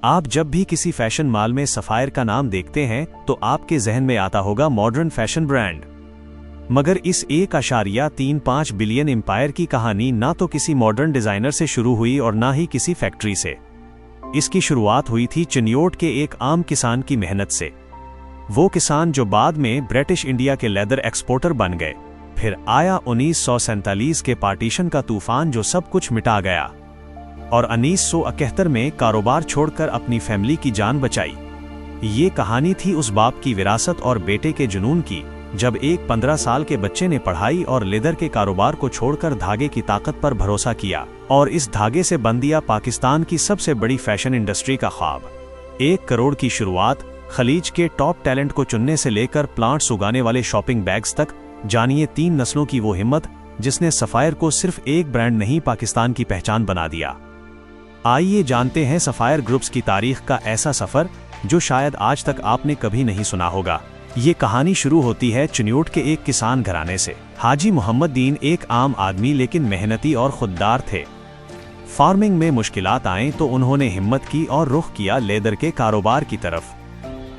आप जब भी किसी फैशन मॉल में सफायर का नाम देखते हैं तो आपके जहन में आता होगा मॉडर्न फैशन ब्रांड। मगर इस 1.35 बिलियन एम्पायर की कहानी ना तो किसी मॉडर्न डिजाइनर से शुरू हुई और ना ही किसी फैक्ट्री से। इसकी शुरुआत हुई थी चिन्योट के एक आम किसान की मेहनत से। वो किसान जो बाद में ब्रिटिश इंडिया के लेदर एक्सपोर्टर बन गए। फिर आया 1947 के पार्टीशन का तूफान जो सब कुछ मिटा गया, और 1971 में कारोबार छोड़कर अपनी फैमिली की जान बचाई। ये कहानी थी उस बाप की विरासत और बेटे के जुनून की, जब एक 15 साल के बच्चे ने पढ़ाई और लेदर के कारोबार को छोड़कर धागे की ताकत पर भरोसा किया, और इस धागे से बन दिया पाकिस्तान की सबसे बड़ी फैशन इंडस्ट्री का ख्वाब। 1 करोड़ की शुरुआत, खलीज के टॉप टैलेंट को चुनने से लेकर प्लांट्स उगाने वाले शॉपिंग बैग्स तक, जानिए 3 नस्लों की वो हिम्मत जिसने सफायर को सिर्फ एक ब्रांड नहीं पाकिस्तान की पहचान बना दिया। आइए जानते हैं सफायर ग्रुप्स की तारीख का ऐसा सफर जो शायद आज तक आपने कभी नहीं सुना होगा। ये कहानी शुरू होती है चिन्योट के एक किसान घराने से। हाजी मोहम्मद दीन एक आम आदमी लेकिन मेहनती और खुददार थे। फार्मिंग में मुश्किलात आए तो उन्होंने हिम्मत की और रुख किया लेदर के कारोबार की तरफ।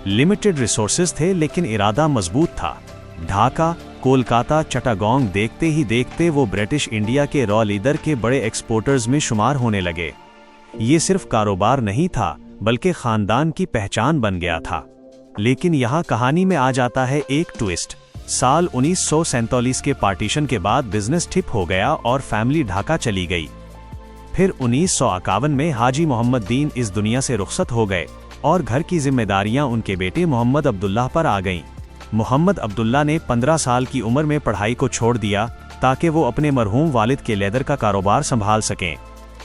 लिमिटेड रिसोर्सेज थे लेकिन इरादा मजबूत था। ढाका, कोलकाता, चटागोंग देखते ही देखते वो ब्रिटिश इंडिया के रॉ लीदर के बड़े एक्सपोर्टर्स में शुमार होने लगे। ये सिर्फ कारोबार नहीं था बल्कि खानदान की पहचान बन गया था। लेकिन यहाँ कहानी में आ जाता है एक ट्विस्ट। साल 1947 के पार्टीशन के बाद बिजनेस ठप हो गया और फैमिली ढाका चली गई। फिर 1951 में हाजी मोहम्मद दीन इस दुनिया से रुखसत हो गए और घर की जिम्मेदारियां उनके बेटे मोहम्मद अब्दुल्लाह पर आ गईं। मोहम्मद अब्दुल्लाह ने 15 साल की उम्र में पढ़ाई को छोड़ दिया ताकि वो अपने मरहूम वालिद के लेदर का कारोबार संभाल सकें।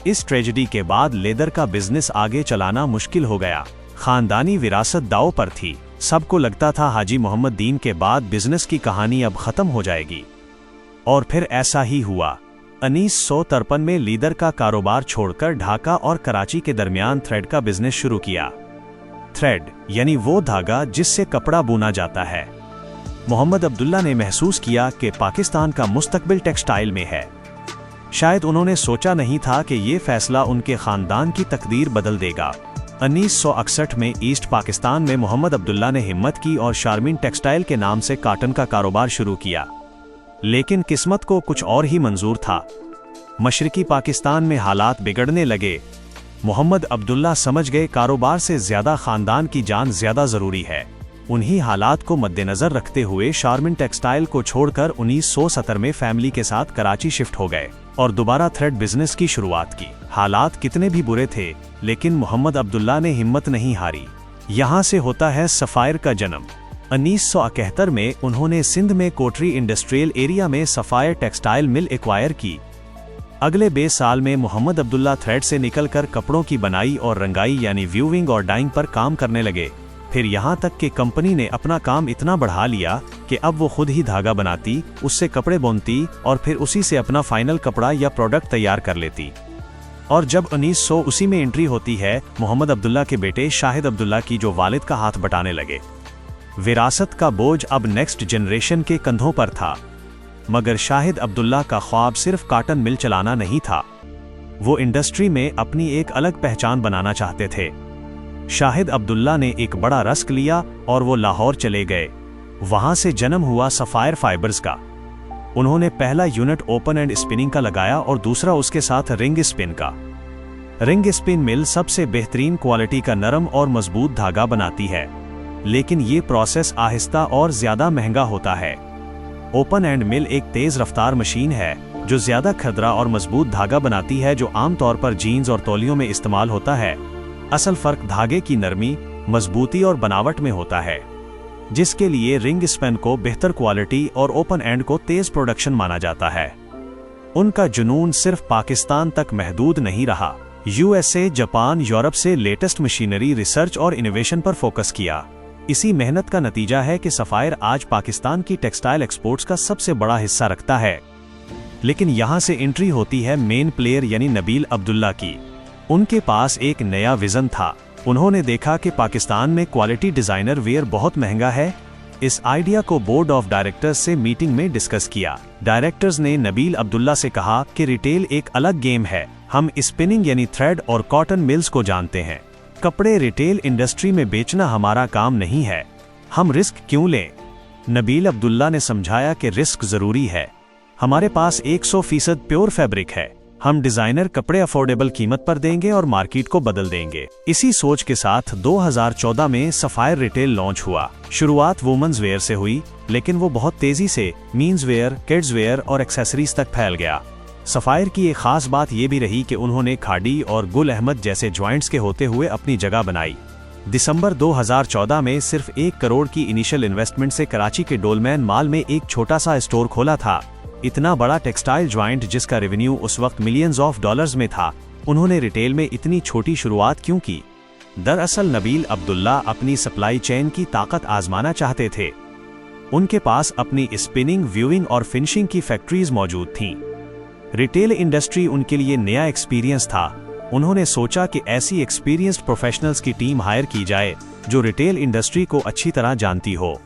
इस ट्रेजेडी के बाद लेदर का बिजनेस आगे चलाना मुश्किल हो गया। खानदानी विरासत दांव पर थी। सबको लगता था हाजी मोहम्मद दीन के बाद बिजनेस की कहानी अब खत्म हो जाएगी, और फिर ऐसा ही हुआ। 1953 में लीदर का कारोबार छोड़कर ढाका और कराची के दरमियान थ्रेड का बिजनेस शुरू किया। थ्रेड यानी वो धागा जिससे कपड़ा बुना जाता है। मोहम्मद अब्दुल्ला ने महसूस किया कि पाकिस्तान का मुस्तकबिल टेक्सटाइल में है। शायद उन्होंने सोचा नहीं था कि ये फैसला उनके खानदान की तकदीर बदल देगा। 1961 में ईस्ट पाकिस्तान में मोहम्मद अब्दुल्ला ने हिम्मत की और शारमीन टेक्सटाइल के नाम से कॉटन का कारोबार शुरू किया। लेकिन किस्मत को कुछ और ही मंजूर था। मशरिकी पाकिस्तान में हालात बिगड़ने लगे। मोहम्मद अब्दुल्ला समझ गए कारोबार से ज्यादा खानदान की जान ज्यादा जरूरी है। उन्हीं हालात को मद्देनजर रखते हुए शारमीन टेक्सटाइल को छोड़कर 1970 में फैमिली के साथ कराची शिफ्ट हो गए और दोबारा थ्रेड बिजनेस की शुरुआत की। हालात कितने भी बुरे थे लेकिन मोहम्मद अब्दुल्ला ने हिम्मत नहीं हारी। यहाँ से होता है सफायर का जन्म। 1971 में उन्होंने सिंध में कोटरी इंडस्ट्रियल एरिया में सफायर टेक्सटाइल मिल एक्वायर की। अगले 20 साल में मोहम्मद अब्दुल्ला थ्रेड से निकलकर कपड़ों की बनाई और रंगाई यानी व्यूविंग और डाइंग पर काम करने लगे। फिर यहाँ तक कि कंपनी ने अपना काम इतना बढ़ा लिया कि अब वो खुद ही धागा बनाती, उससे कपड़े बुनती और फिर उसी से अपना फाइनल कपड़ा या प्रोडक्ट तैयार कर लेती। और जब 1980 में एंट्री होती है मोहम्मद अब्दुल्ला के बेटे शाहिद अब्दुल्ला की, जो वालिद का हाथ बटाने लगे। विरासत का बोझ अब नेक्स्ट जनरेशन के कंधों पर था। मगर शाहिद अब्दुल्ला का ख्वाब सिर्फ कॉटन मिल चलाना नहीं था। वो इंडस्ट्री में अपनी एक अलग पहचान बनाना चाहते थे। शाहिद अब्दुल्ला ने एक बड़ा रिस्क लिया और वो लाहौर चले गए। वहां से जन्म हुआ सफायर फाइबर्स का। उन्होंने पहला यूनिट ओपन एंड स्पिनिंग का लगाया और दूसरा उसके साथ रिंग स्पिन का। रिंग स्पिन मिल सबसे बेहतरीन क्वालिटी का नरम और मजबूत धागा बनाती है, लेकिन ये प्रोसेस आहिस्ता और ज्यादा महंगा होता है। ओपन एंड मिल एक तेज रफ्तार मशीन है जो ज्यादा खरदरा और मजबूत धागा बनाती है, जो आमतौर पर जीन्स और तौलियों में इस्तेमाल होता है। असल फर्क धागे की नरमी, मजबूती और बनावट में होता है, जिसके लिए रिंग स्पिन को बेहतर क्वालिटी और ओपन एंड को तेज प्रोडक्शन माना जाता है। उनका जुनून सिर्फ पाकिस्तान तक महदूद नहीं रहा। यूएसए, जापान, यूरोप से लेटेस्ट मशीनरी, रिसर्च और इनोवेशन पर फोकस किया। इसी मेहनत का नतीजा है कि सफायर आज पाकिस्तान की टेक्सटाइल एक्सपोर्ट्स का सबसे बड़ा हिस्सा रखता है। लेकिन यहाँ से एंट्री होती है मेन प्लेयर यानी नबील अब्दुल्ला की। उनके पास एक नया विजन था। उन्होंने देखा कि पाकिस्तान में क्वालिटी डिजाइनर वेयर बहुत महंगा है। इस आइडिया को बोर्ड ऑफ डायरेक्टर्स से मीटिंग में डिस्कस किया। डायरेक्टर्स ने नबील अब्दुल्ला से कहा कि रिटेल एक अलग गेम है, हम स्पिनिंग यानी थ्रेड और कॉटन मिल्स को जानते हैं, कपड़े रिटेल इंडस्ट्री में बेचना हमारा काम नहीं है, हम रिस्क क्यों लें? नबील अब्दुल्ला ने समझाया कि रिस्क जरूरी है। हमारे पास 100% प्योर फैब्रिक है, हम डिजाइनर कपड़े अफोर्डेबल कीमत पर देंगे और मार्केट को बदल देंगे। इसी सोच के साथ 2014 में सफायर रिटेल लॉन्च हुआ। शुरुआत वुमेन्स वेयर से हुई, लेकिन वो बहुत तेजी से मीन्स वेयर, किड्स वेयर और एक्सेसरीज तक फैल गया। सफायर की एक खास बात यह भी रही कि उन्होंने खाड़ी और गुल अहमद जैसे ज्वाइंट्स के होते हुए अपनी जगह बनाई। दिसंबर 2014 में सिर्फ 1 करोड़ की इनिशियल इन्वेस्टमेंट से कराची के डोलमैन मॉल में एक छोटा सा स्टोर खोला था। इतना बड़ा टेक्सटाइल ज्वाइंट जिसका रेवेन्यू उस वक्त मिलियंस ऑफ डॉलर्स में था, उन्होंने रिटेल में इतनी छोटी शुरुआत क्यों की? दरअसल नबील अब्दुल्ला अपनी सप्लाई चेन की ताकत आजमाना चाहते थे। उनके पास अपनी स्पिनिंग, व्यूइंग और फिनिशिंग की फैक्ट्रीज मौजूद थीं। रिटेल इंडस्ट्री उनके लिए नया एक्सपीरियंस था। उन्होंने सोचा कि ऐसी एक्सपीरियंस्ड प्रोफेशनल्स की टीम हायर की जाए जो रिटेल इंडस्ट्री को अच्छी तरह जानती हो।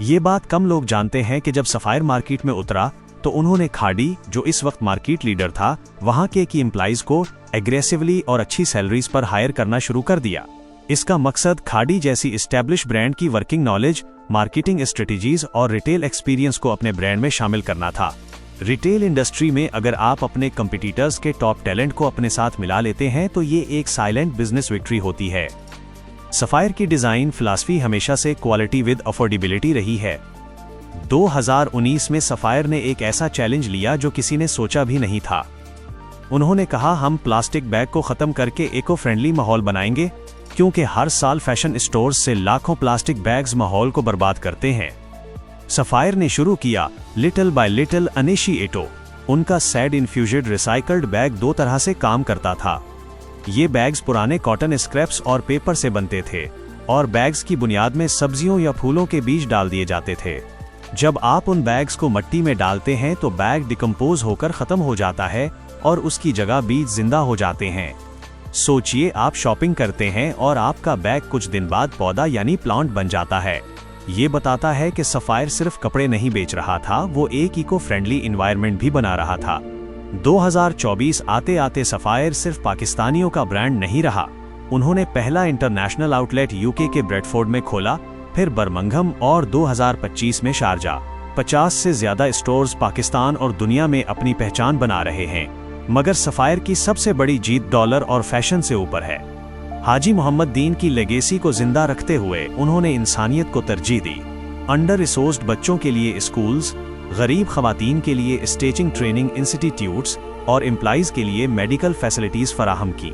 ये बात कम लोग जानते हैं कि जब सफायर मार्केट में उतरा तो उन्होंने खाड़ी, जो इस वक्त मार्केट लीडर था, वहां के की एम्प्लॉइज को एग्रेसिवली और अच्छी सैलरीज पर हायर करना शुरू कर दिया। इसका मकसद खाड़ी जैसी एस्टैब्लिश ब्रांड की वर्किंग नॉलेज, मार्केटिंग स्ट्रेटजीज और रिटेल एक्सपीरियंस को अपने ब्रांड में शामिल करना था। रिटेल इंडस्ट्री में अगर आप अपने कंपटीटर्स के टॉप टैलेंट को अपने साथ मिला लेते हैं तो ये एक साइलेंट बिजनेस विक्ट्री होती है। सफायर की डिजाइन फिलॉसफी हमेशा से क्वालिटी विद अफोर्डेबिलिटी रही है। 2019 में सफायर ने एक ऐसा चैलेंज लिया जो किसी ने सोचा भी नहीं था। उन्होंने कहा, हम प्लास्टिक बैग को खत्म करके इको फ्रेंडली माहौल बनाएंगे, क्योंकि हर साल फैशन स्टोर्स से लाखों प्लास्टिक बैग्स माहौल को बर्बाद करते हैं। सफायर ने शुरू किया लिटिल बाय लिटिल इनिशिएटिव। उनका सैड इन्फ्यूज्ड रिसाइकल्ड बैग 2 तरह से काम करता था। ये बैग्स पुराने कॉटन स्क्रैप्स और पेपर से बनते थे और बैग्स की बुनियाद में सब्जियों या फूलों के बीज डाल दिए जाते थे। जब आप उन बैग्स को मिट्टी में डालते हैं तो बैग डिकम्पोज होकर खत्म हो जाता है और उसकी जगह बीज जिंदा हो जाते हैं। सोचिए, आप शॉपिंग करते हैं और आपका बैग कुछ दिन बाद पौधा यानी प्लांट बन जाता है। ये बताता है कि सफायर सिर्फ कपड़े नहीं बेच रहा था, वो एक इको फ्रेंडली एनवायरनमेंट भी बना रहा था। 2024 आते आते सफायर सिर्फ पाकिस्तानियों का ब्रांड नहीं रहा। उन्होंने पहला इंटरनेशनल आउटलेट यूके के ब्रेडफोर्ड में खोला, फिर बर्मिंघम और 2025 में शारजा। 50 से ज्यादा स्टोर्स पाकिस्तान और दुनिया में अपनी पहचान बना रहे हैं। मगर सफायर की सबसे बड़ी जीत डॉलर और फैशन से ऊपर है। हाजी मोहम्मद दीन की लेगेसी को जिंदा रखते हुए उन्होंने इंसानियत को तरजीह दी। अंडर रिसोर्स्ड बच्चों के लिए स्कूल्स, गरीब खवातीन के लिए स्टिचिंग ट्रेनिंग इंस्टीट्यूट्स और एम्प्लॉइज के लिए मेडिकल फैसिलिटीज फराहम की।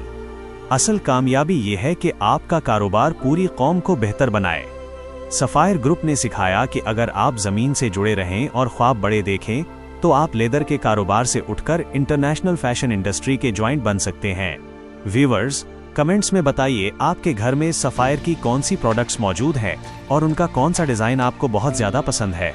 असल कामयाबी ये है कि आपका कारोबार पूरी कौम को बेहतर बनाए। सफायर ग्रुप ने सिखाया कि अगर आप जमीन से जुड़े रहें और ख्वाब बड़े देखें तो आप लेदर के कारोबार से उठकर इंटरनेशनल फैशन इंडस्ट्री के जॉइंट बन सकते हैं। व्यूअर्स, कमेंट्स में बताइए आपके घर में सफायर की कौन सी प्रोडक्ट्स मौजूद हैं और उनका कौन सा डिजाइन आपको बहुत ज्यादा पसंद है।